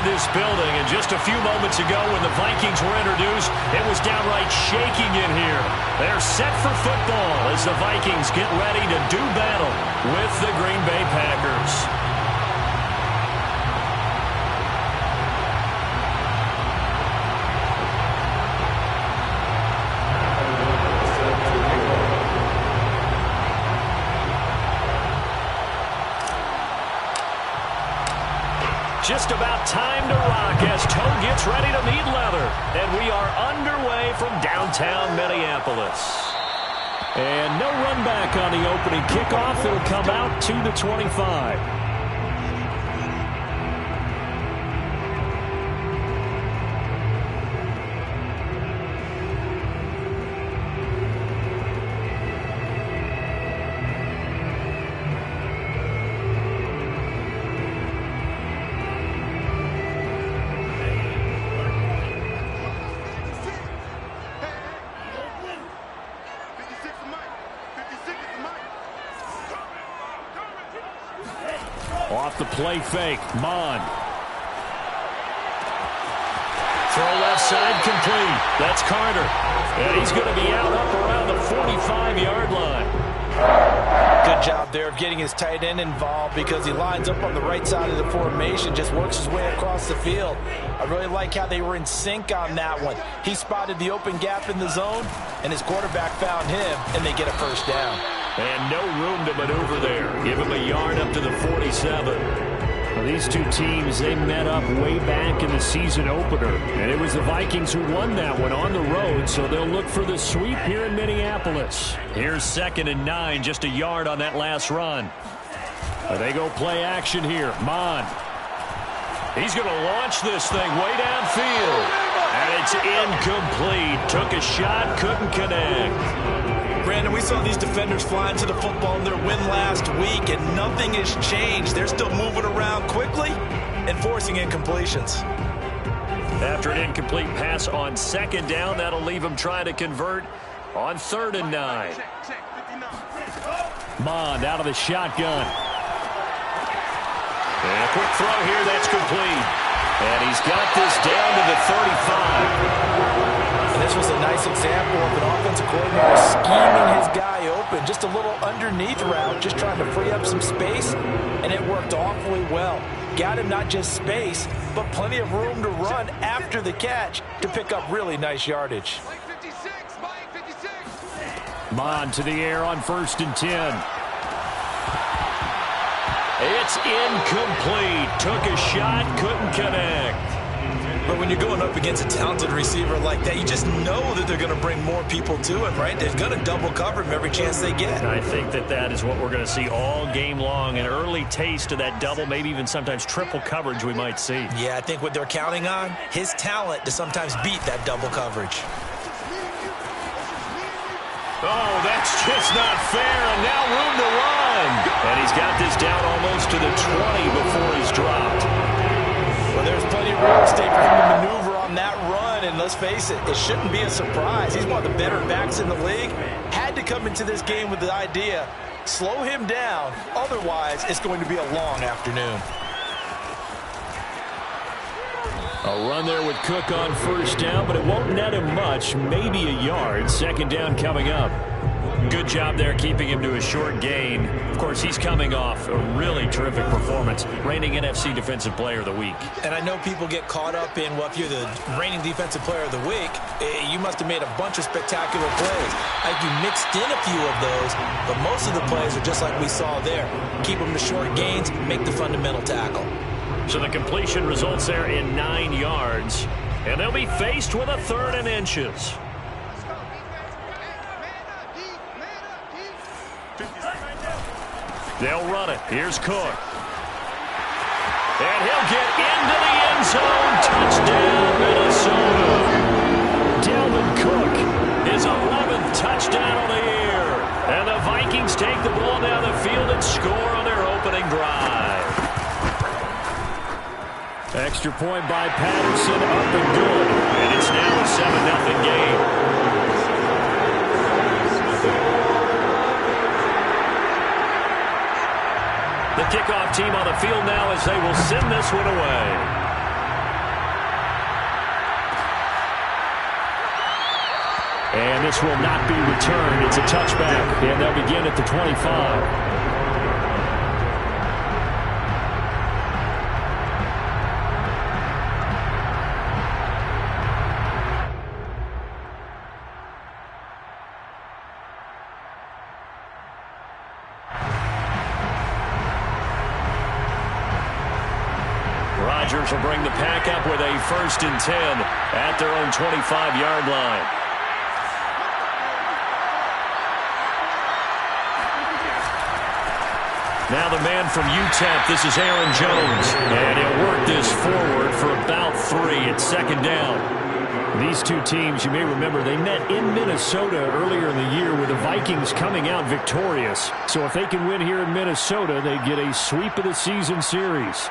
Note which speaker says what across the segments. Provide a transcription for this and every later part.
Speaker 1: this building. And just a few moments ago when the Vikings were introduced, it was downright shaking in here. They're set for football as the Vikings get ready to do battle with the Green Bay Packers. Just about time to rock as Toe gets ready to meet leather. And we are underway from downtown Minneapolis. And no run back on the opening kickoff. It'll come out to the 25. Off the play fake, Mond. Throw left side complete. That's Carter. And he's going to be out up around the 45-yard line.
Speaker 2: Good job there of getting his tight end involved because he lines up on the right side of the formation, just works his way across the field. I really like how they were in sync on that one. He spotted the open gap in the zone, and his quarterback found him, and they get a first down.
Speaker 1: And no room to maneuver there. Give him a yard up to the 47. Well, these two teams, they met up way back in the season opener. And it was the Vikings who won that one on the road, so they'll look for the sweep here in Minneapolis. Here's 2nd and 9, just a yard on that last run. They go play action here. Mond. He's going to launch this thing way downfield. And it's incomplete. Took a shot, couldn't connect.
Speaker 2: Brandon, we saw these defenders flying to the football in their win last week, and nothing has changed. They're still moving around quickly and forcing incompletions.
Speaker 1: After an incomplete pass on 2nd down, that'll leave him trying to convert on 3rd and 9. Mond out of the shotgun. And a quick throw here, that's complete. And he's got this down to the 35.
Speaker 2: And this was a nice example of an offensive coordinator scheming his guy open. Just a little underneath route, just trying to free up some space, and it worked awfully well. Got him not just space, but plenty of room to run after the catch to pick up really nice yardage.
Speaker 1: Mond to the air on 1st and 10. It's incomplete. Took a shot, couldn't connect.
Speaker 2: But when you're going up against a talented receiver like that, you just know that they're going to bring more people to him, right? They're going to double cover him every chance they get.
Speaker 1: I think that is what we're going to see all game long. An early taste of that double, maybe even sometimes triple coverage we might see.
Speaker 2: Yeah, I think what they're counting on, his talent to sometimes beat that double coverage.
Speaker 1: Oh, that's just not fair, and now room to run. And he's got this down almost to the 20 before he's dropped.
Speaker 2: Well, there's plenty of real estate for him to maneuver on that run, and let's face it, it shouldn't be a surprise. He's one of the better backs in the league. Had to come into this game with the idea, slow him down, otherwise it's going to be a long afternoon.
Speaker 1: A run there with Cook on 1st down, but it won't net him much, maybe a yard. 2nd down coming up. Good job there keeping him to a short gain. Of course, he's coming off a really terrific performance, reigning NFC Defensive Player of the Week.
Speaker 2: And I know people get caught up in, well, if you're the reigning Defensive Player of the Week, you must have made a bunch of spectacular plays. Like you mixed in a few of those, but most of the plays are just like we saw there. Keep them to short gains, make the fundamental tackle.
Speaker 1: So the completion results there in 9 yards, and they'll be faced with a 3rd and inches. They'll run it. Here's Cook. And he'll get into the end zone. Touchdown, Minnesota. Dalvin Cook, his 11th touchdown of the year. And the Vikings take the ball down the field and score on their opening drive. Extra point by Patterson, up and good. And it's now a 7-0 game. The kickoff team on the field now as they will send this one away. And this will not be returned. It's a touchback, and they'll begin at the 25. Rodgers will bring the pack up with a 1st and 10 at their own 25-yard line. Now the man from UTEP, this is Aaron Jones. And he'll work this forward for about 3 at 2nd down. These two teams, you may remember, they met in Minnesota earlier in the year with the Vikings coming out victorious. So if they can win here in Minnesota, they get a sweep of the season series.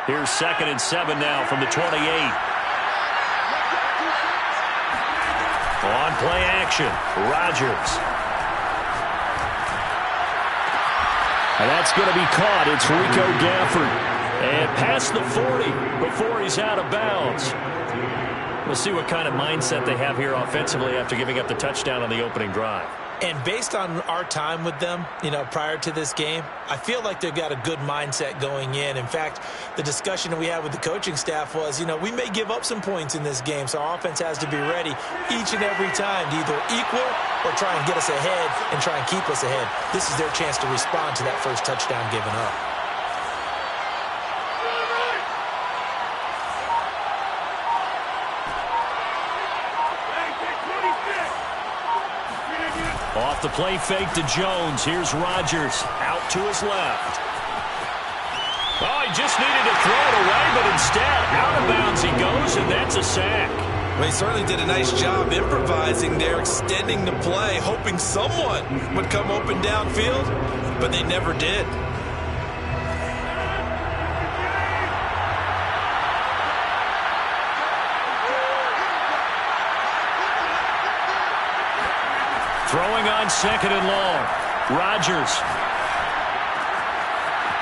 Speaker 1: Here's 2nd and 7 now from the 28. On play action, Rodgers. And that's going to be caught. It's Rico Gafford. And past the 40 before he's out of bounds. We'll see what kind of mindset they have here offensively after giving up the touchdown on the opening drive.
Speaker 2: And based on our time with them, prior to this game, I feel like they've got a good mindset going in. In fact, the discussion that we had with the coaching staff was, we may give up some points in this game, so our offense has to be ready each and every time to either equal or try and get us ahead and try and keep us ahead. This is their chance to respond to that first touchdown given up.
Speaker 1: Off the play fake to Jones. Here's Rodgers out to his left. Oh, he just needed to throw it away, but instead out of bounds he goes, and that's a sack.
Speaker 2: Well, he certainly did a nice job improvising there, extending the play, hoping someone would come open downfield, but they never did.
Speaker 1: Throwing on 2nd and long. Rodgers.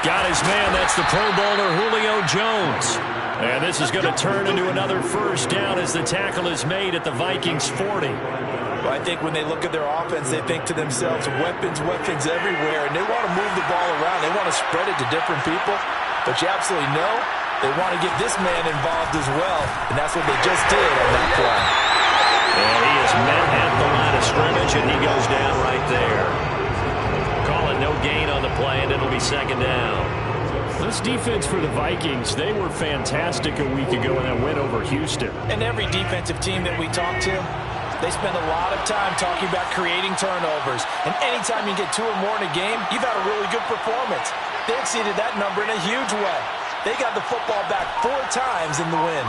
Speaker 1: Got his man. That's the Pro Bowler Julio Jones. And this is going to turn into another 1st down as the tackle is made at the Vikings 40.
Speaker 2: Well, I think when they look at their offense, they think to themselves, weapons everywhere, and they want to move the ball around. They want to spread it to different people. But you absolutely know they want to get this man involved as well, and that's what they just did on that play.
Speaker 1: And he is met at the line of scrimmage, and he goes down right there. Call it no gain on the play, and it'll be 2nd down. This defense for the Vikings, they were fantastic a week ago in that win over Houston.
Speaker 2: And every defensive team that we talk to, they spend a lot of time talking about creating turnovers. And anytime you get 2 or more in a game, you've had a really good performance. They exceeded that number in a huge way. They got the football back 4 times in the win.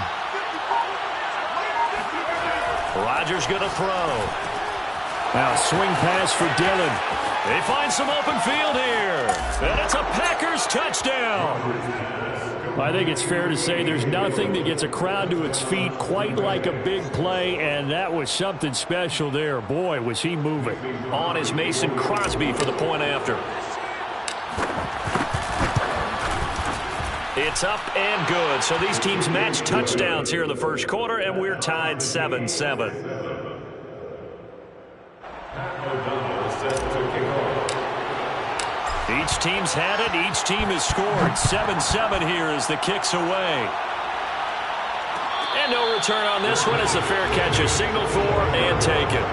Speaker 1: Rodgers going to throw. Now swing pass for Dillon. They find some open field here. And it's a Packers touchdown. I think it's fair to say there's nothing that gets a crowd to its feet quite like a big play, and that was something special there. Boy, was he moving. On is Mason Crosby for the point after. It's up and good. So these teams match touchdowns here in the first quarter, and we're tied 7-7. Each team's had it. Each team has scored. 7-7 here as the kick's away. And no return on this one. It's a fair catch, a signal for, and taken.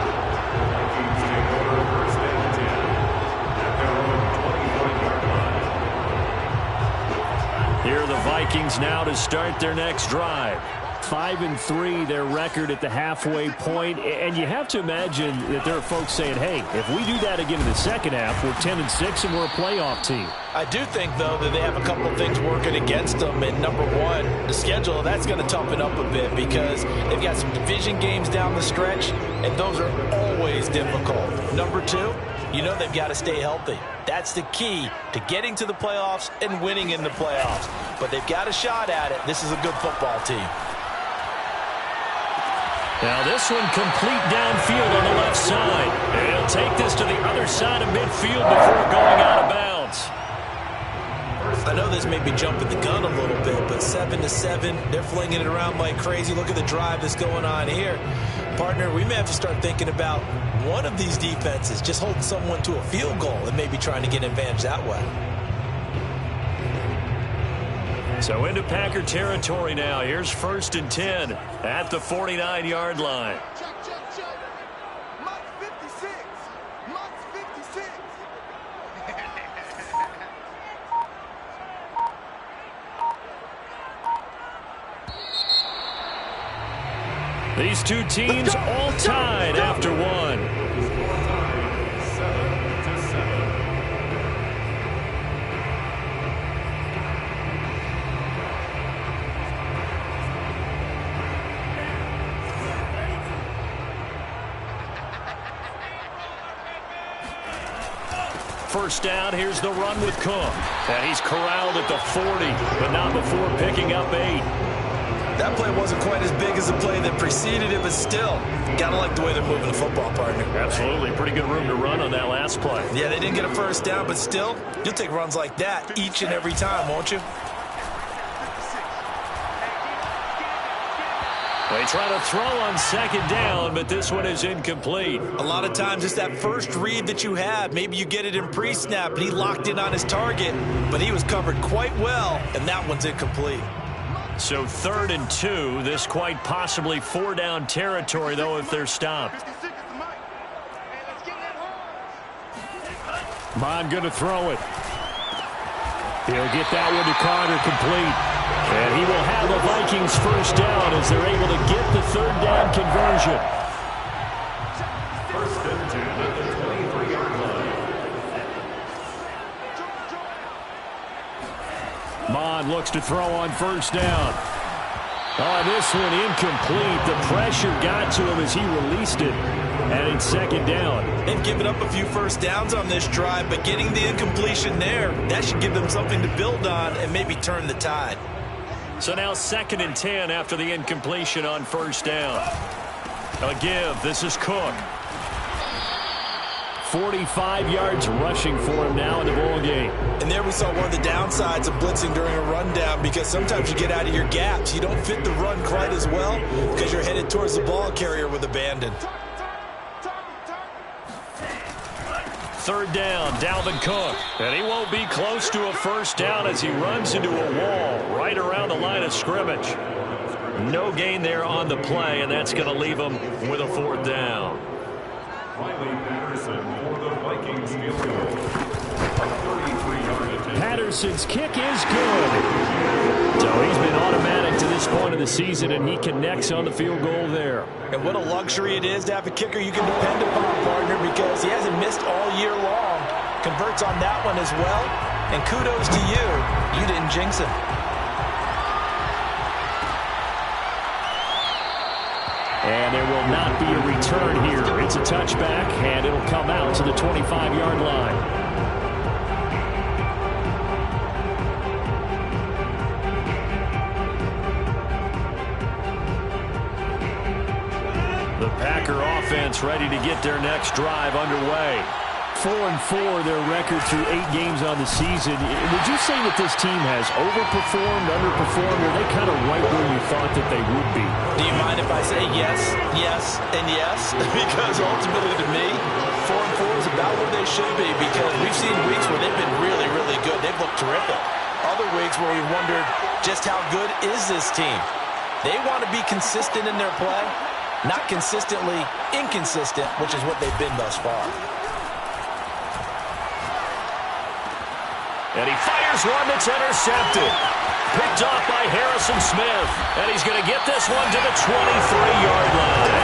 Speaker 1: Here are the Vikings now to start their next drive. 5-3 their record at the halfway point, and you have to imagine that there are folks saying, hey, if we do that again in the second half, we're 10-6 and we're a playoff team.
Speaker 2: I do think, though, that they have a couple of things working against them. And number one, the schedule, that's going to toughen up a bit because they've got some division games down the stretch, and those are always difficult. Number two, they've got to stay healthy. That's the key to getting to the playoffs and winning in the playoffs. But they've got a shot at it. This is a good football team.
Speaker 1: Now this one complete downfield on the left side. And he'll take this to the other side of midfield before going out of bounds.
Speaker 2: I know this may be jumping the gun a little bit, but 7-7, they're flinging it around like crazy. Look at the drive that's going on here. Partner, we may have to start thinking about one of these defenses just holding someone to a field goal and maybe trying to get an advantage that way.
Speaker 1: So into Packer territory now. Here's 1st and 10 at the 49-yard line. These two teams all tied after one. First down, here's the run with Cook. And he's corralled at the 40, but not before picking up 8.
Speaker 2: That play wasn't quite as big as the play that preceded it, but still, gotta like the way they're moving the football, partner.
Speaker 1: Absolutely. Pretty good room to run on that last play.
Speaker 2: Yeah, they didn't get a first down, but still, you'll take runs like that each and every time, won't you?
Speaker 1: They try to throw on 2nd down, but this one is incomplete.
Speaker 2: A lot of times it's that first read that you have. Maybe you get it in pre-snap, and he locked in on his target, but he was covered quite well, and that one's incomplete.
Speaker 1: So 3rd and 2, this quite possibly 4-down territory, though, if they're stopped. Bond going to throw it. He'll get that one to Carter, complete. And he will have the Vikings first down as they're able to get the 3rd down conversion. 1st and 10 at the 23-yard line. Bond looks to throw on 1st down. Oh, this one incomplete. The pressure got to him as he released it. And it's 2nd down.
Speaker 2: They've given up a few first downs on this drive, but getting the incompletion there, that should give them something to build on and maybe turn the tide.
Speaker 1: So now 2nd and 10 after the incompletion on 1st down. A give. This is Cook. 45 yards rushing for him now in the ball game.
Speaker 2: And there we saw one of the downsides of blitzing during a rundown, because sometimes you get out of your gaps. You don't fit the run quite as well because you're headed towards the ball carrier with abandon.
Speaker 1: 3rd down, Dalvin Cook. And he won't be close to a first down as he runs into a wall right around the line of scrimmage. No gain there on the play, and that's going to leave him with a 4th down. Patterson for the Vikings field goal. Patterson's kick is good. So he's been automatic to this point of the season, and he connects on the field goal there.
Speaker 2: And what a luxury it is to have a kicker you can depend upon, partner, because he hasn't missed all year long. Converts on that one as well. And kudos to you. You didn't jinx him.
Speaker 1: And there will not be a return here. It's a touchback, and it'll come out to the 25-yard line. The Packer offense ready to get their next drive underway. 4-4 their record through 8 games on the season. Would you say that this team has overperformed, underperformed, or are they kind of right where you thought that they would be?
Speaker 2: Do you mind if I say yes, yes, and yes? Because ultimately to me, 4-4 is about where they should be, because we've seen weeks where they've been really, really good. They've looked terrific. Other weeks where we wondered just how good is this team. They want to be consistent in their play, not consistently inconsistent, which is what they've been thus far.
Speaker 1: And he fires one that's intercepted. Picked off by Harrison Smith. And he's going to get this one to the 23-yard line.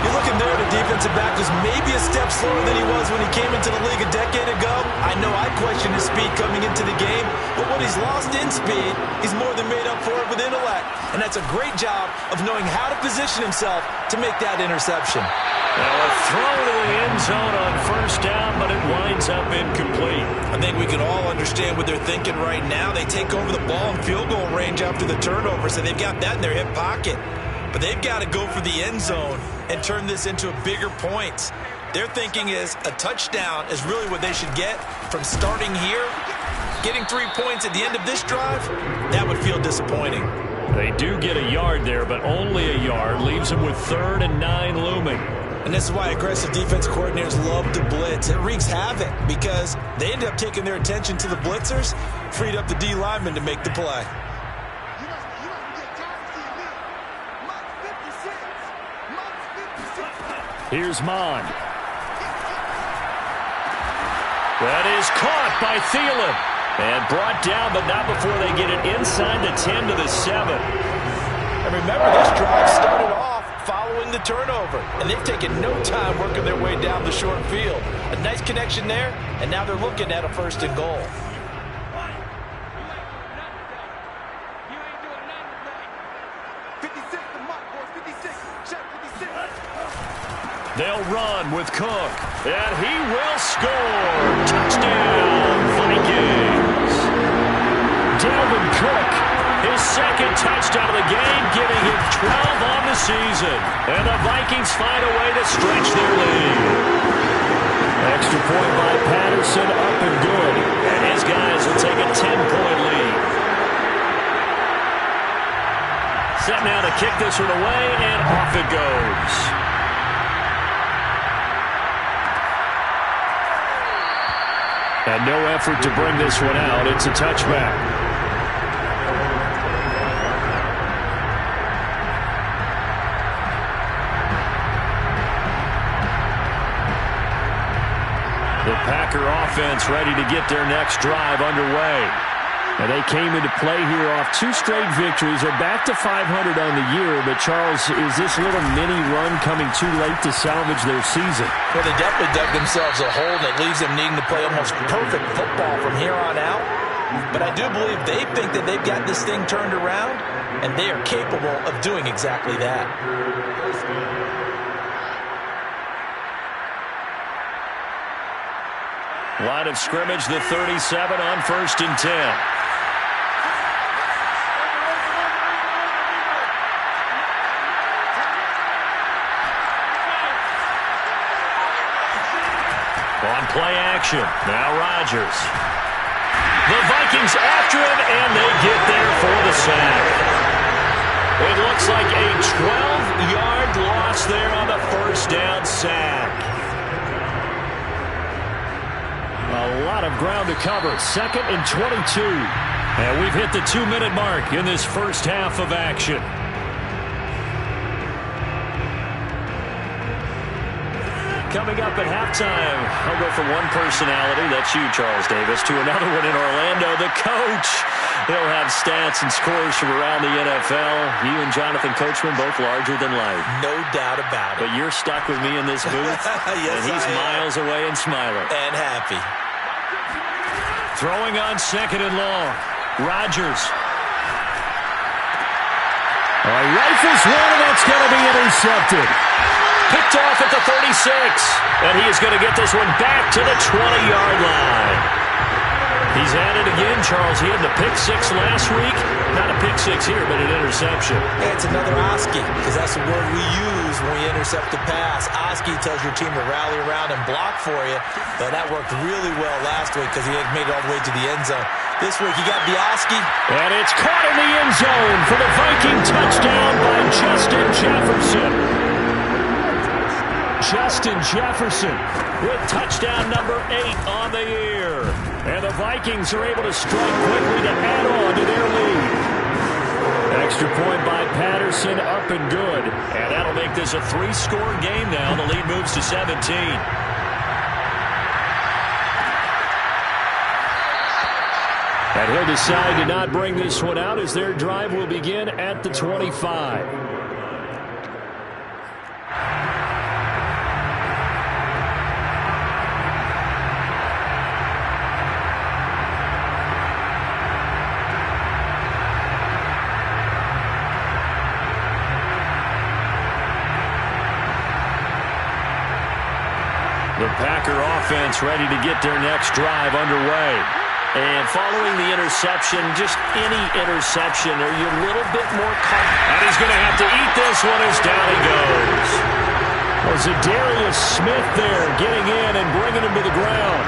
Speaker 2: You're looking there at a defensive back who's maybe a step slower than he was when he came into the league a decade ago. I know I questioned his speed coming into the game, but what he's lost in speed, he's more than made up for it with intellect. And that's a great job of knowing how to position himself to make that interception.
Speaker 1: Now a throw to the end zone on 1st down, but it winds up incomplete.
Speaker 2: I think we can all understand what they're thinking right now. They take over the ball in field goal range after the turnover, so they've got that in their hip pocket. But they've got to go for the end zone and turn this into a bigger points. Their thinking is a touchdown is really what they should get from starting here getting 3 points at the end of this drive, that would feel disappointing.
Speaker 1: They do get a yard there, but only a yard. Leaves them with 3rd and 9 looming.
Speaker 2: And this is why aggressive defense coordinators love to blitz. It wreaks havoc because they end up taking their attention to the blitzers, freed up the D lineman to make the play.
Speaker 1: Here's Mond. That is caught by Thielen. And brought down, but not before they get it inside the 10 to the 7.
Speaker 2: And remember, this drive started off following the turnover. And they've taken no time working their way down the short field. A nice connection there, and now they're looking at a 1st and goal.
Speaker 1: They'll run with Cook, and he will score. Touchdown, Vikings. Dalvin Cook, his 2nd touchdown of the game, giving him 12 on the season. And the Vikings find a way to stretch their lead. Extra point by Patterson, up and good. And his guys will take a 10-point lead. Set now to kick this one away, and off it goes. And no effort to bring this one out. It's a touchback. The Packer offense ready to get their next drive underway. And they came into play here off 2 straight victories. They're back to 500 on the year. But, Charles, is this little mini run coming too late to salvage their season?
Speaker 2: Well, they definitely dug themselves a hole that leaves them needing to play almost perfect football from here on out. But I do believe they think that they've got this thing turned around, and they are capable of doing exactly that.
Speaker 1: Line of scrimmage, the 37 on 1st and 10. On play action, now Rodgers. The Vikings after him, and they get there for the sack. It looks like a 12-yard loss there on the 1st down sack. A lot of ground to cover. 2nd and 22. And we've hit the 2-minute mark in this first half of action. Coming up at halftime, I'll go from one personality, that's you, Charles Davis, to another one in Orlando, the coach. He'll have stats and scores from around the NFL. You and Jonathan Coachman both larger than life.
Speaker 2: No doubt about it.
Speaker 1: But you're stuck with me in this booth,
Speaker 2: yes,
Speaker 1: and he's miles away and smiling.
Speaker 2: And happy.
Speaker 1: Throwing on 2nd and long. Rodgers. Rifles one, and that's going to be intercepted. Picked off at the 36. And he is going to get this one back to the 20-yard line. He's at it again, Charles. He had the pick 6 last week. Not a pick 6 here, but an interception.
Speaker 2: Yeah, it's another Oski, because that's the word we use when we intercept the pass. Oski tells your team to rally around and block for you. But that worked really well last week because he had made it all the way to the end zone. This week he got the Oski.
Speaker 1: And it's caught in the end zone for the Viking touchdown by Justin Jefferson. Justin Jefferson with touchdown number 8 on the year. And the Vikings are able to strike quickly to add on to their lead. Extra point by Patterson, up and good. And that'll make this a 3-score game now. The lead moves to 17. And he'll decide to not bring this one out as their drive will begin at the 25. The Packer offense ready to get their next drive underway. And following the interception, just any interception, are you a little bit more confident? And he's going to have to eat this one as down he goes. Was it Darius Smith there getting in and bringing him to the ground?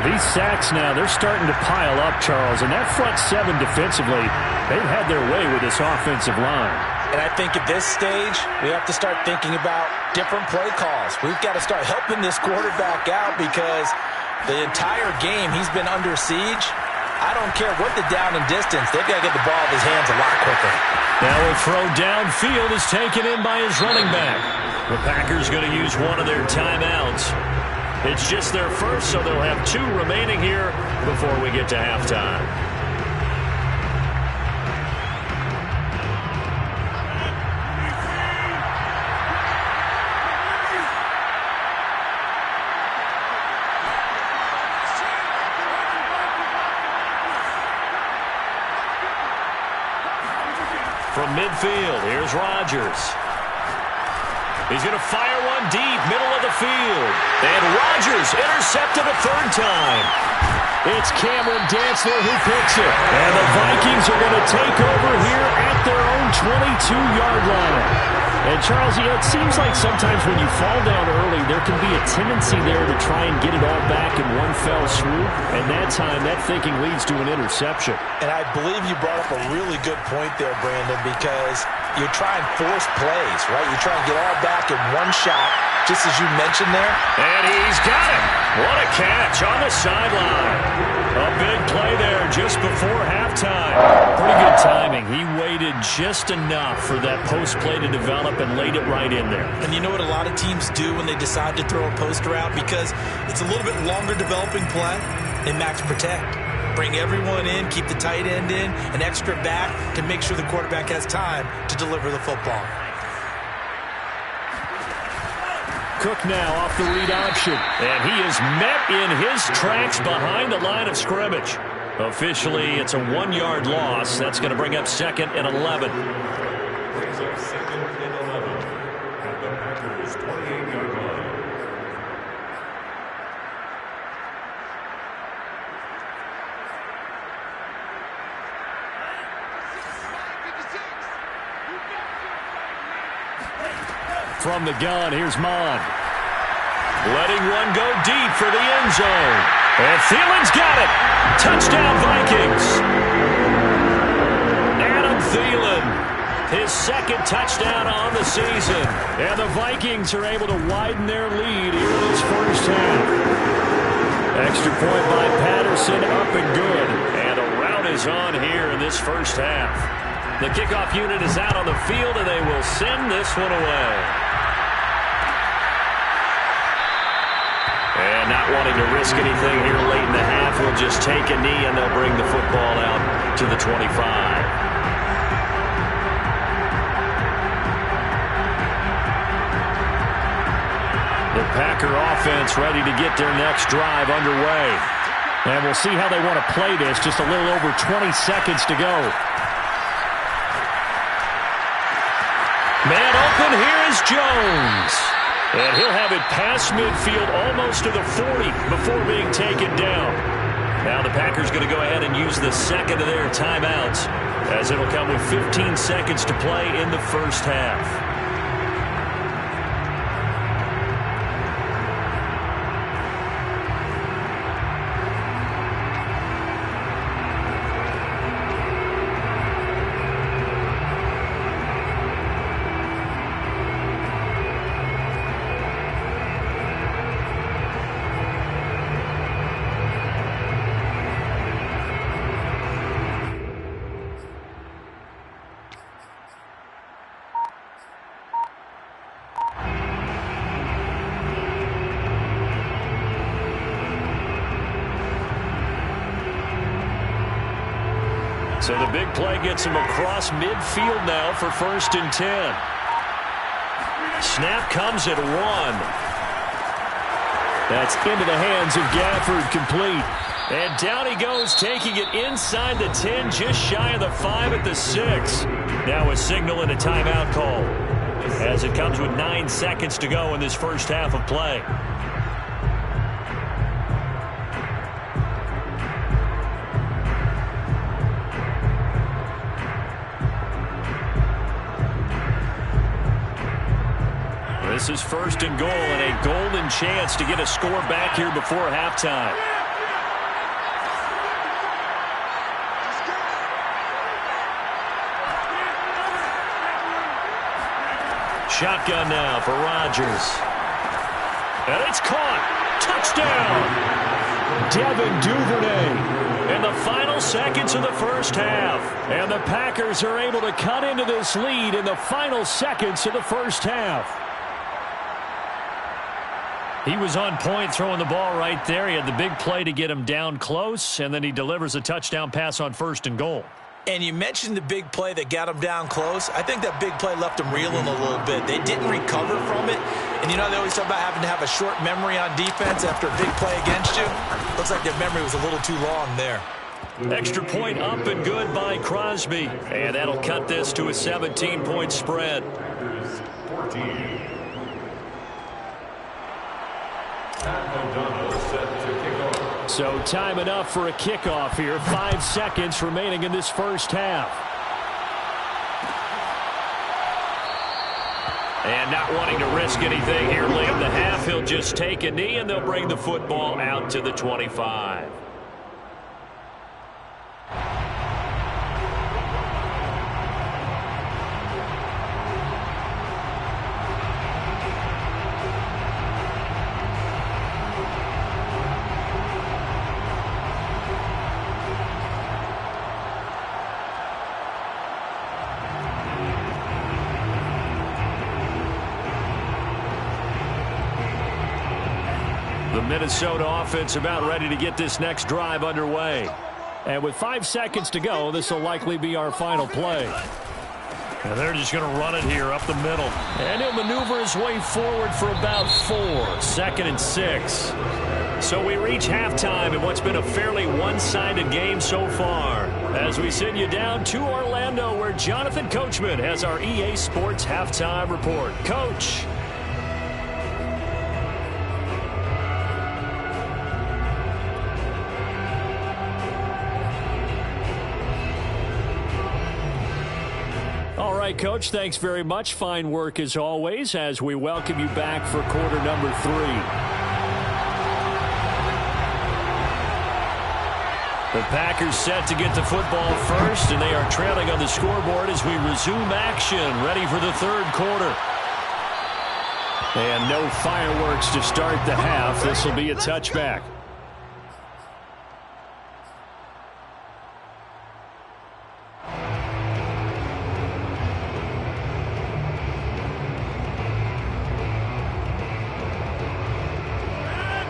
Speaker 1: These sacks now, they're starting to pile up, Charles, and that front seven defensively, they've had their way with this offensive line.
Speaker 2: And I think at this stage, we have to start thinking about different play calls. We've got to start helping this quarterback out because the entire game he's been under siege. I don't care what the down and distance. They've got to get the ball in his hands a lot quicker.
Speaker 1: Now a throw downfield is taken in by his running back. The Packers going to use one of their timeouts. It's just their first, so they'll have 2 remaining here before we get to halftime. From midfield, here's Rodgers. He's going to fire one deep, middle of the field. And Rodgers intercepted a 3rd time. It's Cameron Dantzler who picks it. And the Vikings are going to take over here at their own 22-yard line. And, Charles, it seems like sometimes when you fall down early, there can be a tendency there to try and get it all back in one fell swoop. And that time, that thinking leads to an interception.
Speaker 2: And I believe you brought up a really good point there, Brandon, because you try and force plays, right? You try and get all back in one shot, just as you mentioned there.
Speaker 1: And he's got it. What a catch on the sideline. A big play there just before halftime. Pretty good timing. He waited just enough for that post play to develop and laid it right in there.
Speaker 2: And you know what a lot of teams do when they decide to throw a post route? Because it's a little bit longer developing play. They max protect. Bring everyone in, keep the tight end in, an extra back to make sure the quarterback has time to deliver the football.
Speaker 1: Cook now off the read option. And he is met in his tracks behind the line of scrimmage. Officially, it's a 1-yard loss. That's going to bring up 2nd and 11.
Speaker 3: Brings up 2nd and 11 at the Packers' 28-yard line.
Speaker 1: From the gun, here's Mon. Letting one go deep for the end zone. And Thielen's got it. Touchdown, Vikings. Adam Thielen, his 2nd touchdown on the season. And the Vikings are able to widen their lead here in this first half. Extra point by Patterson, up and good. And a rout is on here in this first half. The kickoff unit is out on the field, and they will send this one away. And not wanting to risk anything here late in the half, will just take a knee, and they'll bring the football out to the 25. The Packer offense ready to get their next drive underway. And we'll see how they want to play this. Just a little over 20 seconds to go. Man open, here is Jones. And he'll have it past midfield almost to the 40 before being taken down. Now the Packers going to go ahead and use the 2nd of their timeouts, as it'll come with 15 seconds to play in the first half. So the big play gets him across midfield now for 1st and 10. Snap comes at 1. That's into the hands of Gafford, complete. And down he goes, taking it inside the 10, just shy of the 5 at the 6. Now a signal and a timeout call, as it comes with 9 seconds to go in this first half of play. This is 1st and goal, and a golden chance to get a score back here before halftime. Shotgun now for Rodgers. And it's caught. Touchdown. Devin Duvernay in the final seconds of the first half. And the Packers are able to cut into this lead in the final seconds of the first half. He was on point throwing the ball right there. He had the big play to get him down close, and then he delivers a touchdown pass on 1st and goal.
Speaker 2: And you mentioned the big play that got him down close. I think that big play left him reeling a little bit. They didn't recover from it. And, they always talk about having to have a short memory on defense after a big play against you. Looks like their memory was a little too long there.
Speaker 1: Extra point up and good by Crosby. And that'll cut this to a 17-point spread.
Speaker 3: 14. Set to kick off.
Speaker 1: So time enough for a kickoff here. 5 seconds remaining in this first half. And not wanting to risk anything here late in the half, he'll just take a knee and they'll bring the football out to the 25. The Minnesota offense about ready to get this next drive underway. And with 5 seconds to go, this will likely be our final play. And they're just going to run it here up the middle. And he'll maneuver his way forward for about 4. 2nd and 6. So we reach halftime in what's been a fairly one-sided game so far. As we send you down to Orlando, where Jonathan Coachman has our EA Sports Halftime Report. Coach. All right, Coach, thanks very much. Fine work as always as we welcome you back for quarter number 3. The Packers set to get the football first, and they are trailing on the scoreboard as we resume action, ready for the 3rd quarter. And no fireworks to start the half. This will be a touchback.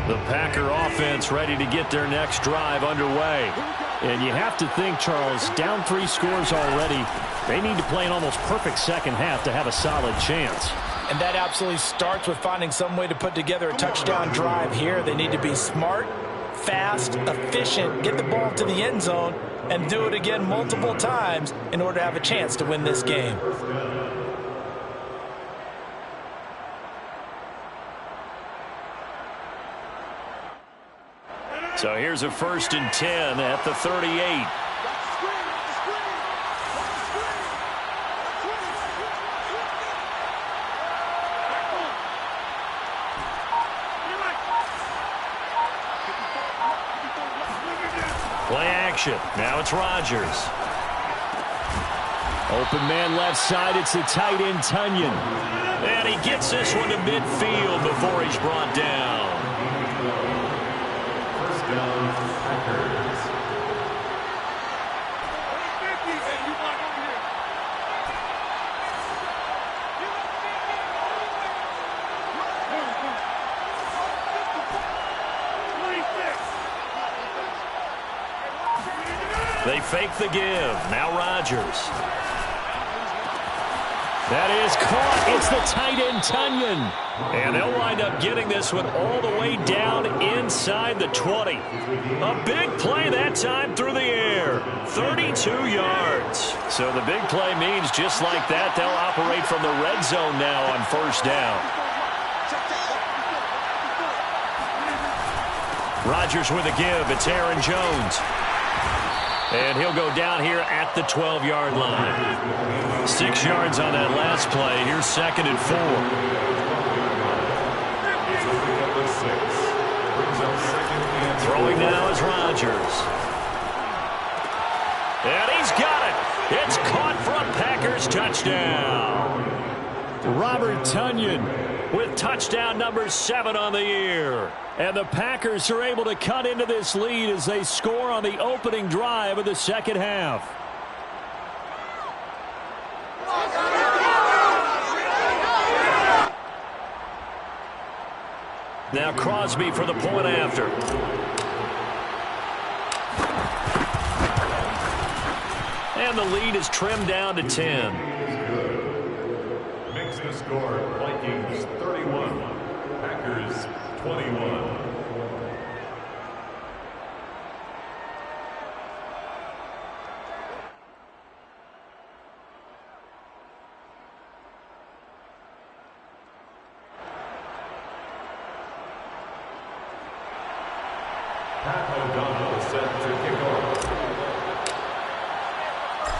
Speaker 1: The Packer offense ready to get their next drive underway. And you have to think, Charles, down 3 scores already. They need to play an almost perfect second half to have a solid chance.
Speaker 2: And that absolutely starts with finding some way to put together a touchdown drive here. They need to be smart, fast, efficient, get the ball to the end zone, and do it again multiple times in order to have a chance to win this game.
Speaker 1: So here's a 1st and 10 at the 38. Play action. Now it's Rodgers. Open man left side. It's the tight end, Tunyon. And he gets this one to midfield before he's brought down. They fake the give. Now Rodgers. That is caught. It's the tight end, Tunyon. And they'll wind up getting this one all the way down inside the 20. A big play that time through the air. 32 yards. So the big play means just like that, they'll operate from the red zone now on 1st down. Rodgers with a give. It's Aaron Jones. And he'll go down here at the 12-yard line. 6 yards on that last play. Here's 2nd and 4. Throwing now is Rodgers. And he's got it. It's caught for a Packers touchdown. Robert Tonyan with touchdown number 7 on the year. And the Packers are able to cut into this lead as they score on the opening drive of the second half. Now Crosby for the point after. And the lead is trimmed down to 10.
Speaker 3: Makes the score Vikings 31, Packers 21.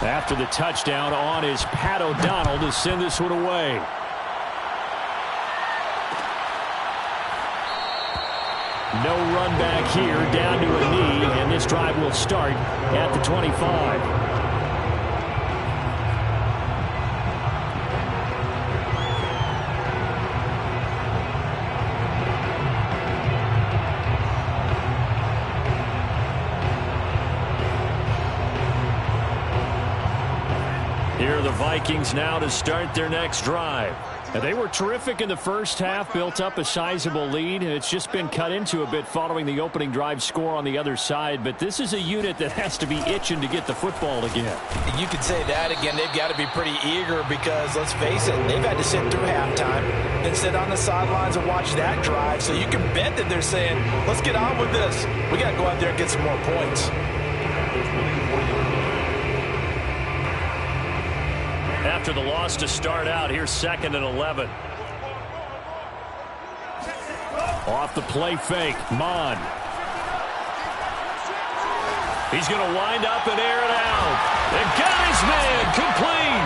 Speaker 1: After the touchdown, on is Pat O'Donnell to send this one away. No run back here, down to a knee, and this drive will start at the 25. The Vikings now to start their next drive. And they were terrific in the first half, built up a sizable lead, and it's just been cut into a bit following the opening drive score on the other side. But this is a unit that has to be itching to get the football again.
Speaker 2: You could say that again. They've got to be pretty eager because, let's face it, they've had to sit through halftime and sit on the sidelines and watch that drive. So you can bet that they're saying, let's get on with this. We got to go out there and get some more points.
Speaker 1: After the loss to start out, here's 2nd and 11. Off the play fake, Mon. He's going to wind up and air it out. They got his man, complete.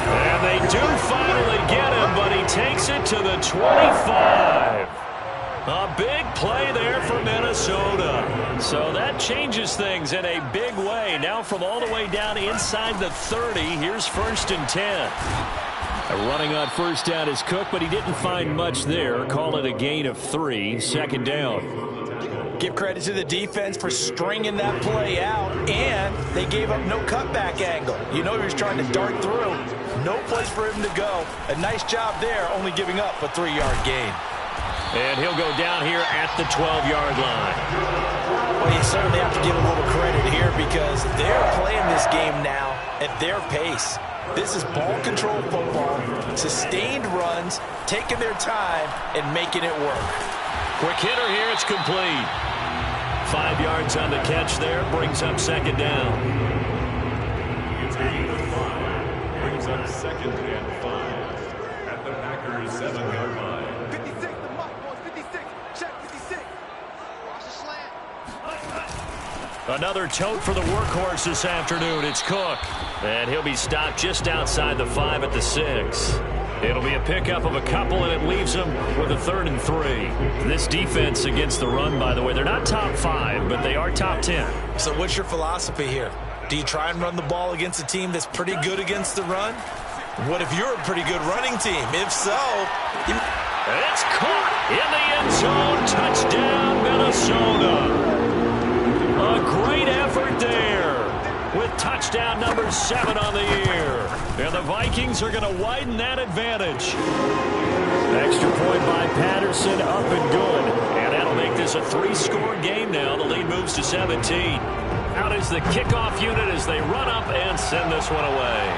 Speaker 1: And they do finally get him, but he takes it to the 25. A big play there for Minnesota. So that changes things in a big way. Now from all the way down inside the 30, here's 1st and 10. Running on first down is Cook, but he didn't find much there. Call it a gain of 3, 2nd down.
Speaker 2: Give credit to the defense for stringing that play out, and they gave up no cutback angle. You know he was trying to dart through. No place for him to go. A nice job there, only giving up a 3-yard gain.
Speaker 1: And he'll go down here at the 12-yard line.
Speaker 2: Well, you certainly have to give a little credit here because they're playing this game now at their pace. This is ball control football, sustained runs, taking their time, and making it work.
Speaker 1: Quick hitter here, it's complete. 5 yards on the catch there, brings up 2nd down.
Speaker 3: It's 8-5, brings up 2nd and 5 at the Packers 7-yard line.
Speaker 4: 56, the mark was 56. Check 56. Watch the slant.
Speaker 1: Another tote for the workhorse this afternoon. It's Cook. And he'll be stopped just outside the 5 at the 6. It'll be a pickup of a couple, and it leaves them with a 3rd and 3. This defense against the run, by the way, they're not top 5, but they are top 10.
Speaker 2: So what's your philosophy here? Do you try and run the ball against a team that's pretty good against the run? What if you're a pretty good running team? If so,
Speaker 1: it's caught in the end zone. Touchdown, Minnesota. A great effort there with touchdown number 7 on the year. And the Vikings are going to widen that advantage. Extra point by Patterson, up and good. And that'll make this a 3-score game now. The lead moves to 17. Out is the kickoff unit as they run up and send this one away.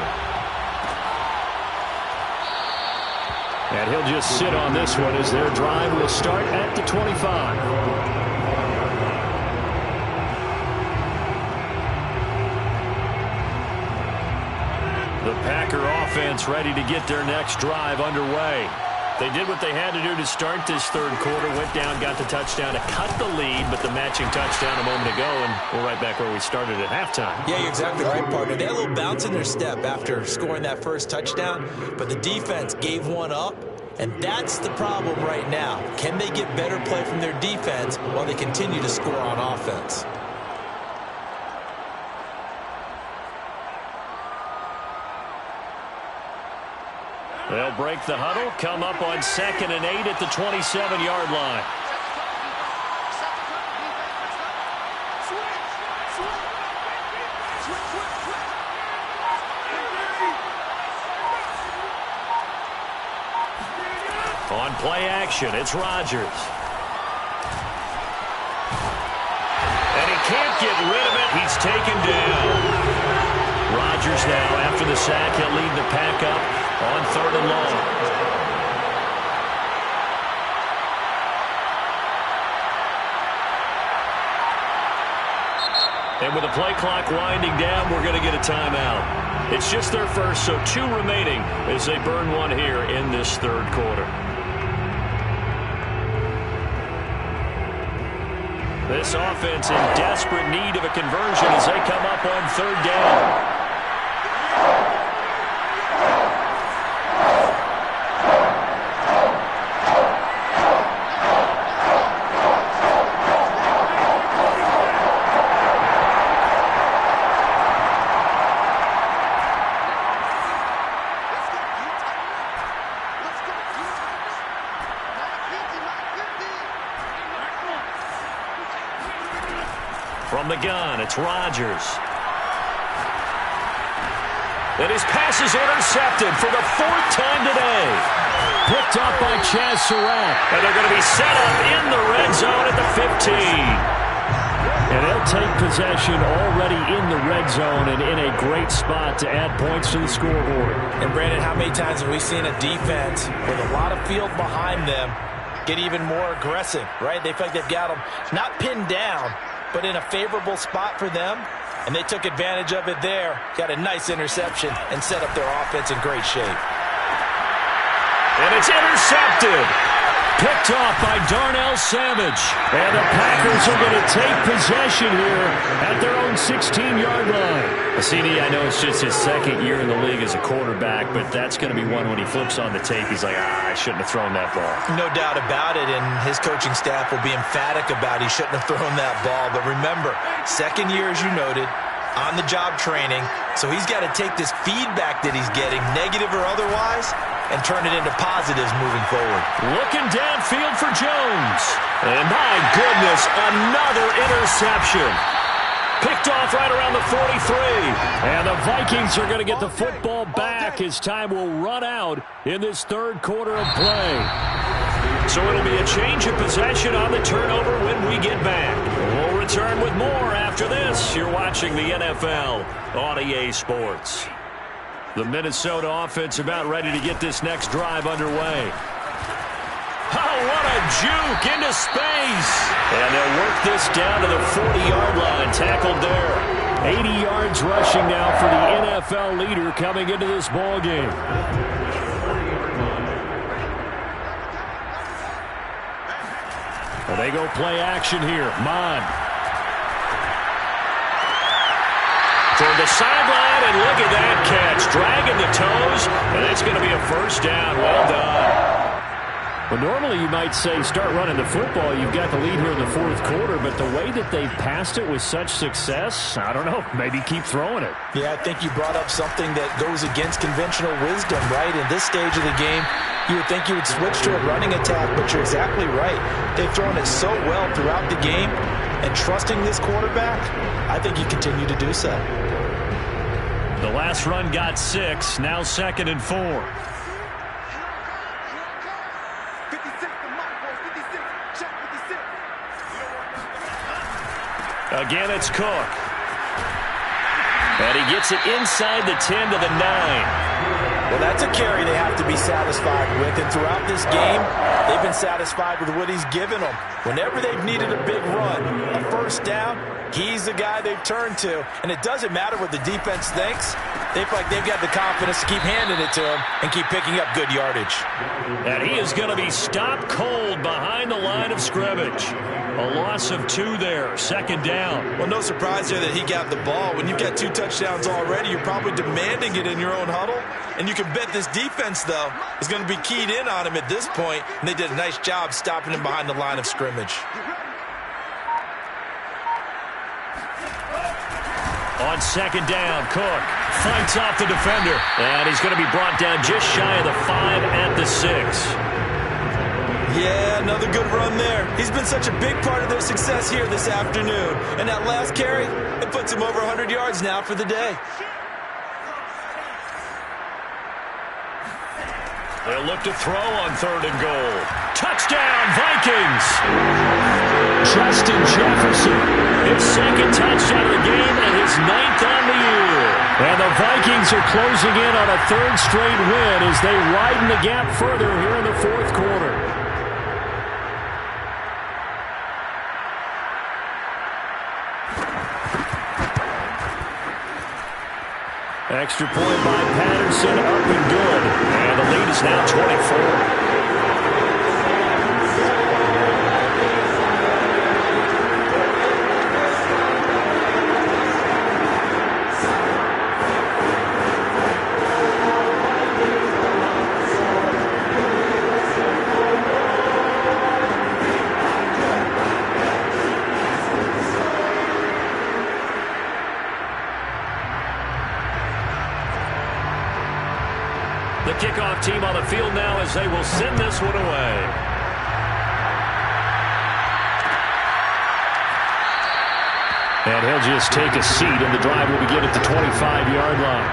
Speaker 1: And he'll just sit on this one as their drive will start at the 25. The Packer offense ready to get their next drive underway. They did what they had to do to start this third quarter, went down, got the touchdown to cut the lead, but the matching touchdown a moment ago, and we're right back where we started at halftime.
Speaker 2: Yeah, you're exactly right, partner. They had a little bounce in their step after scoring that first touchdown, but the defense gave one up, and that's the problem right now. Can they get better play from their defense while they continue to score on offense?
Speaker 1: They'll break the huddle, come up on 2nd and 8 at the 27-yard line. On play action, it's Rodgers. And he can't get rid of it. He's taken down. Rodgers now, after the sack, he'll lead the pack up on 3rd and long. And with the play clock winding down, we're going to get a timeout. It's just their first, so 2 remaining as they burn one here in this 3rd quarter. This offense in desperate need of a conversion as they come up on 3rd down. From the gun, it's Rodgers. And his pass is intercepted for the 4th time today. Picked up by Chaz Surratt. And they're going to be set up in the red zone at the 15. And they'll take possession already in the red zone and in a great spot to add points to the scoreboard.
Speaker 2: And Brandon, how many times have we seen a defense with a lot of field behind them get even more aggressive, right? They feel like they've got them not pinned down, but in a favorable spot for them, and they took advantage of it there. Got a nice interception and set up their offense in great shape.
Speaker 1: And it's intercepted. Picked off by Darnell Savage. And the Packers are going to take possession here at their own 16-yard line. CD, I know it's just his 2nd year in the league as a quarterback, but that's going to be one when he flips on the tape. He's like, I shouldn't have thrown that ball.
Speaker 2: No doubt about it, and his coaching staff will be emphatic about he shouldn't have thrown that ball. But remember, 2nd year, as you noted, on-the-job training, so he's got to take this feedback that he's getting, negative or otherwise, and turn it into positives moving forward.
Speaker 1: Looking downfield for Jones. And my goodness, another interception. Picked off right around the 43. And the Vikings are going to get the football back as time will run out in this 3rd quarter of play. So it'll be a change of possession on the turnover when we get back. We'll return with more after this. You're watching the NFL on EA Sports. The Minnesota offense about ready to get this next drive underway. Oh, what a juke into space. And they'll work this down to the 40-yard line. Tackled there. 80 yards rushing now for the NFL leader coming into this ball game. Well, they go play action here. Mon. Toward the sideline, and look at that catch. Dragging the toes, and it's going to be a 1st down. Well done. Well, normally you might say start running the football. You've got the lead here in the 4th quarter, but the way that they've passed it with such success, I don't know, maybe keep throwing it.
Speaker 2: Yeah, I think you brought up something that goes against conventional wisdom, right? In this stage of the game, you would think you would switch to a running attack, but you're exactly right. They've thrown it so well throughout the game, and trusting this quarterback, I think you continue to do so.
Speaker 1: The last run got 6, now 2nd and 4. Again, it's Cook. And he gets it inside the 10 to the 9.
Speaker 2: Well, that's a carry they have to be satisfied with. And throughout this game, they've been satisfied with what he's given them. Whenever they've needed a big run, a 1st down, he's the guy they've turned to. And it doesn't matter what the defense thinks. They feel like they've got the confidence to keep handing it to him and keep picking up good yardage.
Speaker 1: And he is going to be stopped cold behind the line of scrimmage. A loss of 2 there, 2nd down.
Speaker 2: Well, no surprise there that he got the ball. When you've got 2 touchdowns already, you're probably demanding it in your own huddle. And you can bet this defense, though, is going to be keyed in on him at this point. And they did a nice job stopping him behind the line of scrimmage.
Speaker 1: On 2nd down, Cook. Fights off the defender. And he's going to be brought down just shy of the 5 at the 6.
Speaker 2: Yeah, another good run there. He's been such a big part of their success here this afternoon. And that last carry, it puts him over 100 yards now for the day.
Speaker 1: They'll look to throw on 3rd and goal. Touchdown, Vikings! Justin Jefferson, his 2nd touchdown of the game and his 9th on the year. And the Vikings are closing in on a 3rd straight win as they widen the gap further here in the 4th quarter. Extra point by Patterson, up and good. And the lead is now 24. The kickoff team on the field now as they will send this one away. And he'll just take a seat, and the drive will begin at the 25-yard line.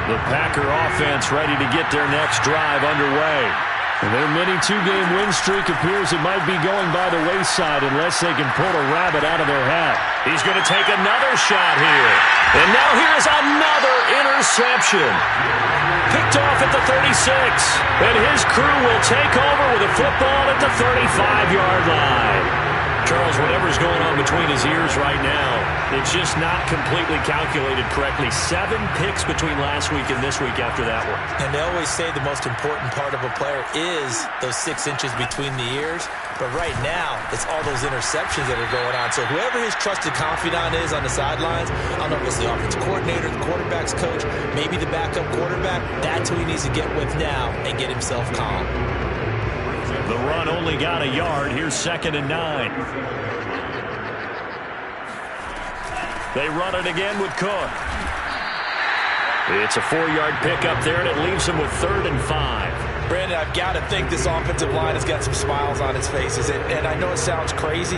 Speaker 1: The Packer offense ready to get their next drive underway. Their mini 2-game win streak appears it might be going by the wayside unless they can pull a rabbit out of their hat. He's going to take another shot here. And now here's another interception. Picked off at the 36. And his crew will take over with a football at the 35-yard line. Charles, whatever's going on between his ears right now, it's just not completely calculated correctly. 7 picks between last week and this week after that one.
Speaker 2: And they always say the most important part of a player is those 6 inches between the ears. But right now, it's all those interceptions that are going on. So whoever his trusted confidant is on the sidelines, I don't know if it's the offensive coordinator, the quarterback's coach, maybe the backup quarterback, that's who he needs to get with now and get himself calm.
Speaker 1: The run only got a yard. Here's 2nd and 9. They run it again with Cook. It's a 4-yard pickup there, and it leaves them with 3rd and 5.
Speaker 2: Brandon, I've got to think this offensive line has got some smiles on its faces. And I know it sounds crazy,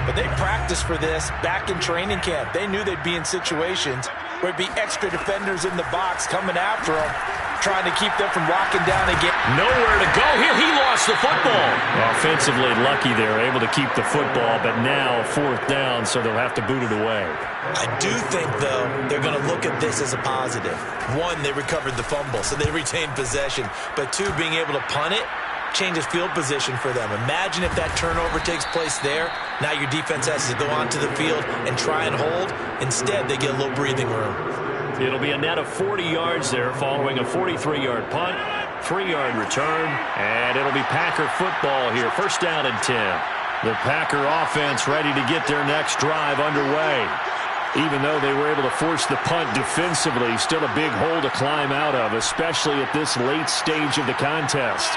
Speaker 2: but they practiced for this back in training camp. They knew they'd be in situations where it'd be extra defenders in the box coming after them, trying to keep them from locking down again.
Speaker 1: Nowhere to go here. He lost the football. Offensively lucky they're able to keep the football, but now 4th down, so they'll have to boot it away.
Speaker 2: I do think, though, they're going to look at this as a positive. 1, they recovered the fumble, so they retained possession. But 2, being able to punt it changes field position for them. Imagine if that turnover takes place there. Now your defense has to go onto the field and try and hold. Instead, they get a little breathing room.
Speaker 1: It'll be a net of 40 yards there following a 43-yard punt, 3-yard return, and it'll be Packer football here. 1st down and 10. The Packer offense ready to get their next drive underway. Even though they were able to force the punt defensively, still a big hole to climb out of, especially at this late stage of the contest.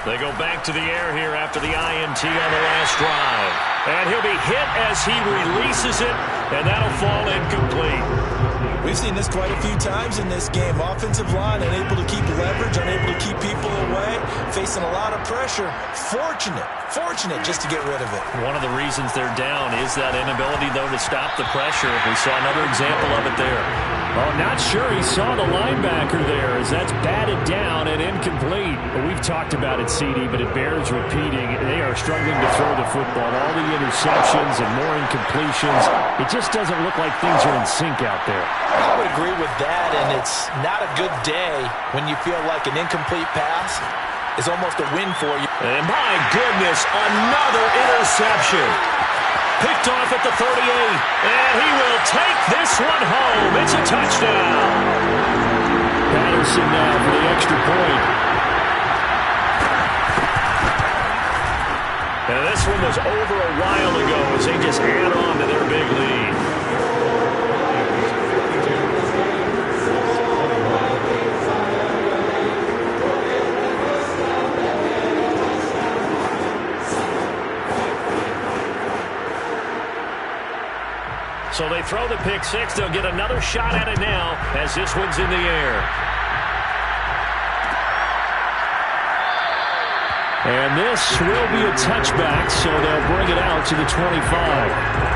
Speaker 1: They go back to the air here after the INT on the last drive. And he'll be hit as he releases it, and that'll fall incomplete.
Speaker 2: We've seen this quite a few times in this game. Offensive line unable to keep leverage, unable to keep people away, facing a lot of pressure. Fortunate just to get rid of it.
Speaker 1: One of the reasons they're down is that inability, though, to stop the pressure. We saw another example of it there. Oh, not sure he saw the linebacker there as that's batted down and incomplete. But we've talked about it, CD, but it bears repeating. They are struggling to throw the football. All the interceptions and more incompletions. It just doesn't look like things are in sync out there.
Speaker 2: I would agree with that, and it's not a good day when you feel like an incomplete pass is almost a win for you.
Speaker 1: And my goodness, another interception. Picked off at the 38, and he will take this one home. It's a touchdown. Patterson now for the extra point. And this one was over a while ago as they just add on to their big lead. So they throw the pick six. They'll get another shot at it now as this one's in the air. And this will be a touchback, so they'll bring it out to the 25.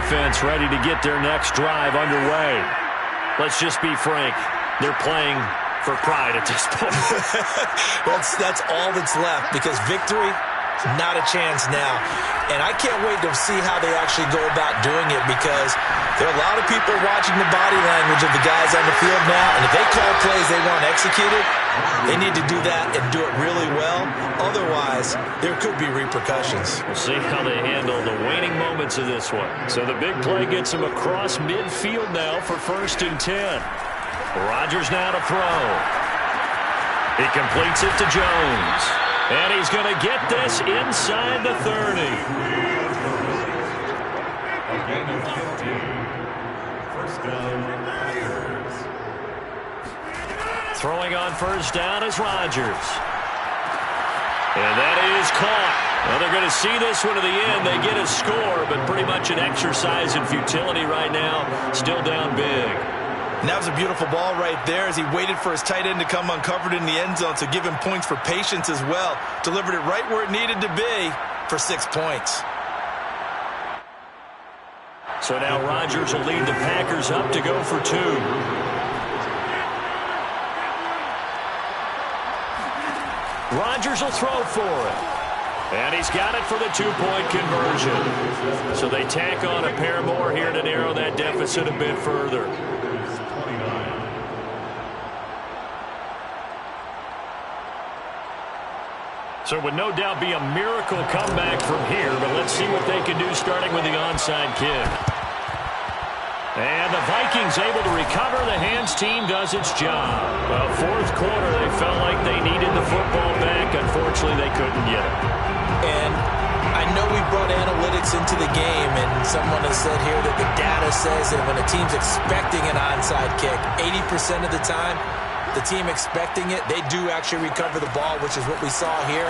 Speaker 1: Offense ready to get their next drive underway. Let's just be frank. They're playing for pride at this point.
Speaker 2: That's all that's left, because victory, not a chance now. And I can't wait to see how they actually go about doing it, because there are a lot of people watching the body language of the guys on the field now, and if they call plays they want executed, they need to do that and do it really well. Otherwise, there could be repercussions.
Speaker 1: We'll see how they handle the waning moments of this one. So the big play gets him across midfield now for 1st and 10. Rodgers now to throw. He completes it to Jones. And he's going to get this inside the 30.
Speaker 3: Again of 15. First down, Packers.
Speaker 1: Throwing on first down is Rodgers. And that is caught. Well, they're going to see this one to the end. They get a score, but pretty much an exercise in futility right now. Still down big.
Speaker 2: And that was a beautiful ball right there as he waited for his tight end to come uncovered in the end zone, so give him points for patience as well. Delivered it right where it needed to be for 6 points.
Speaker 1: So now Rodgers will lead the Packers up to go for 2. Rodgers will throw for it. And he's got it for the 2-point conversion. So they tack on a pair more here to narrow that deficit a bit further. So it would no doubt be a miracle comeback from here, but let's see what they can do starting with the onside kick. And the Vikings able to recover. The hands team does its job. Well, 4th quarter, they felt like they needed the football back. Unfortunately, they couldn't get it.
Speaker 2: And I know we brought analytics into the game, and someone has said here that the data says that when a team's expecting an onside kick, 80% of the time, the team expecting it, they do actually recover the ball, which is what we saw here.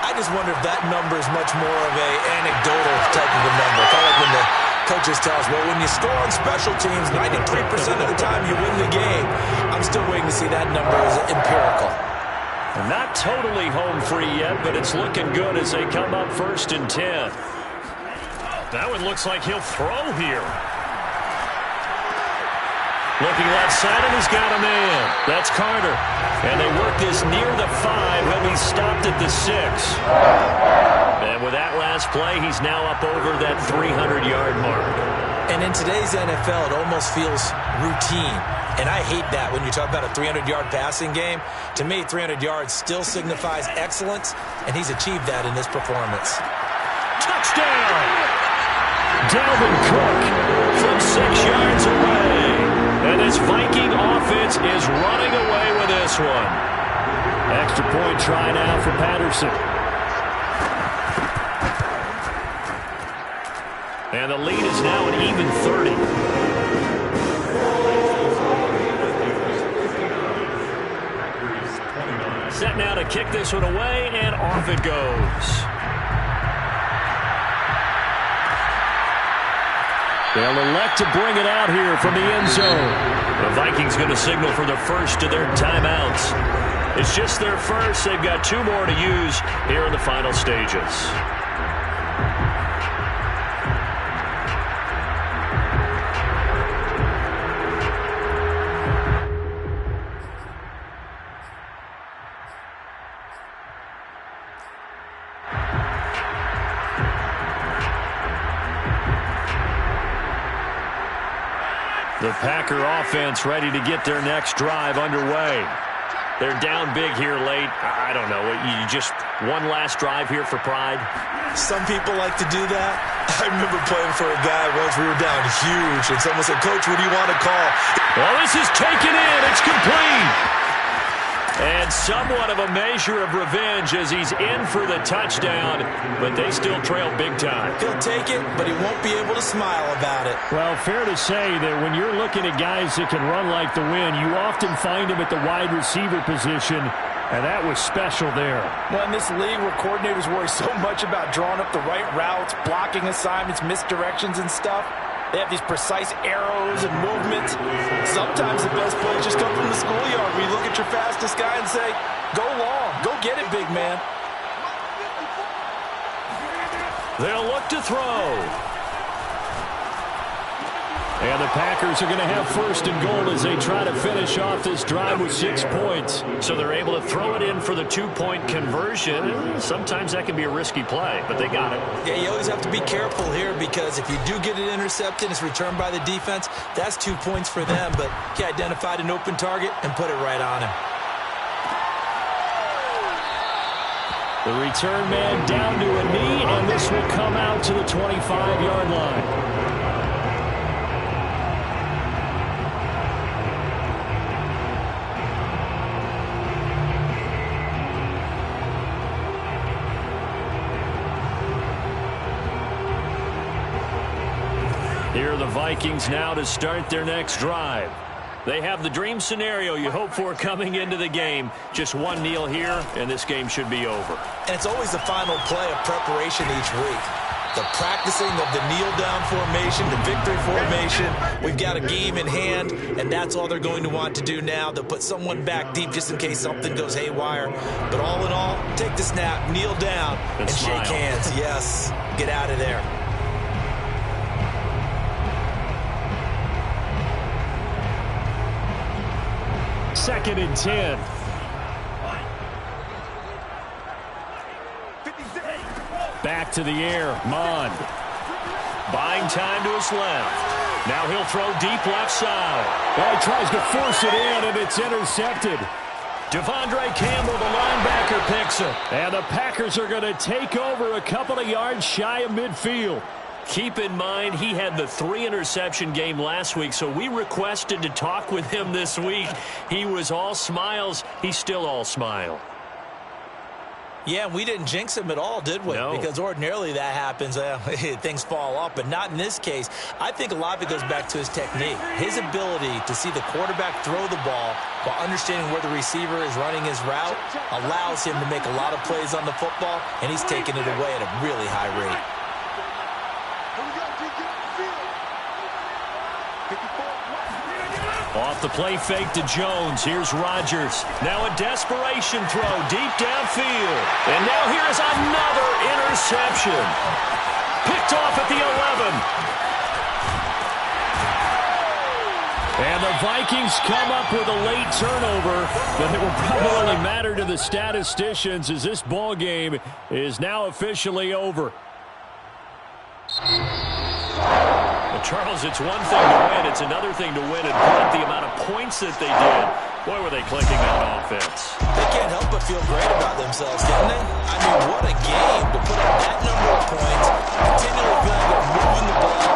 Speaker 2: I just wonder if that number is much more of a anecdotal type of a number. Kind of like when the coaches tell us, well, when you score on special teams, 93% of the time you win the game. I'm still waiting to see that number as empirical.
Speaker 1: Not totally home free yet, but it's looking good as they come up 1st and 10. That one looks like he'll throw here. Looking left side, and he's got a man. That's Carter. And they work this near the 5. He'll be stopped at the 6. And with that last play, he's now up over that 300-yard mark.
Speaker 2: And in today's NFL, it almost feels routine. And I hate that when you talk about a 300-yard passing game. To me, 300 yards still signifies excellence, and he's achieved that in this performance.
Speaker 1: Touchdown! Dalvin Cook from 6 yards away. And this Viking offense is running away with this one. Extra point try now for Patterson. And the lead is now an even 30. Set now to kick this one away, and off it goes. They'll elect to bring it out here from the end zone. The Vikings going to signal for the first of their timeouts. It's just their first. They've got 2 more to use here in the final stages. The Packer offense ready to get their next drive underway. They're down big here late. I don't know. You just one last drive here for pride?
Speaker 2: Some people like to do that. I remember playing for a guy once. We were down huge, and someone said, "Coach, what do you want to call?"
Speaker 1: Well, this is taken in. It's complete. And somewhat of a measure of revenge as he's in for the touchdown, but they still trail big time.
Speaker 2: He'll take it, but he won't be able to smile about it.
Speaker 1: Well, fair to say that when you're looking at guys that can run like the wind, you often find them at the wide receiver position, and that was special there.
Speaker 2: Well, in this league where coordinators worry so much about drawing up the right routes, blocking assignments, misdirections and stuff, they have these precise arrows and movements. Sometimes the best plays just come from the schoolyard where you look at your fastest guy and say, go long, go get it, big man.
Speaker 1: They'll look to throw. And the Packers are going to have first and goal as they try to finish off this drive with 6 points. So they're able to throw it in for the 2-point conversion. Sometimes that can be a risky play, but they got it.
Speaker 2: Yeah, you always have to be careful here because if you do get it intercepted, it's returned by the defense, that's 2 points for them. But he identified an open target and put it right on him.
Speaker 1: The return man down to a knee, and this will come out to the 25-yard line. Here are the Vikings now to start their next drive. They have the dream scenario you hope for coming into the game. Just one kneel here, and this game should be over.
Speaker 2: And it's always the final play of preparation each week. The practicing of the kneel-down formation, the victory formation. We've got a game in hand, and that's all they're going to want to do now. They'll put someone back deep just in case something goes haywire. But all in all, take the snap, kneel down, and shake hands. Yes, get out of there.
Speaker 1: Second and 10. Back to the air. Mond. Buying time to his left. Now he'll throw deep left side. He tries to force it in, and it's intercepted. Devondre Campbell, the linebacker, picks it. And the Packers are going to take over a couple of yards shy of midfield. Keep in mind, he had the 3-interception game last week, so we requested to talk with him this week. He was all smiles. He's still all smile.
Speaker 2: Yeah, we didn't jinx him at all, did we?
Speaker 1: No.
Speaker 2: Because ordinarily that happens. Things fall off, but not in this case. I think a lot of it goes back to his technique. His ability to see the quarterback throw the ball while understanding where the receiver is running his route allows him to make a lot of plays on the football, and he's taking it away at a really high rate.
Speaker 1: Off the play fake to Jones. Here's Rodgers. Now a desperation throw deep downfield. And now here is another interception. Picked off at the 11. And the Vikings come up with a late turnover that will probably only matter to the statisticians as this ball game is now officially over. Well, Charles, it's one thing to win. It's another thing to win and put up the amount of points that they did. Boy, were they clicking on offense.
Speaker 2: They can't help but feel great about themselves, can they? I mean, what a game to put up that number of points, continually feeling like they're moving the ball.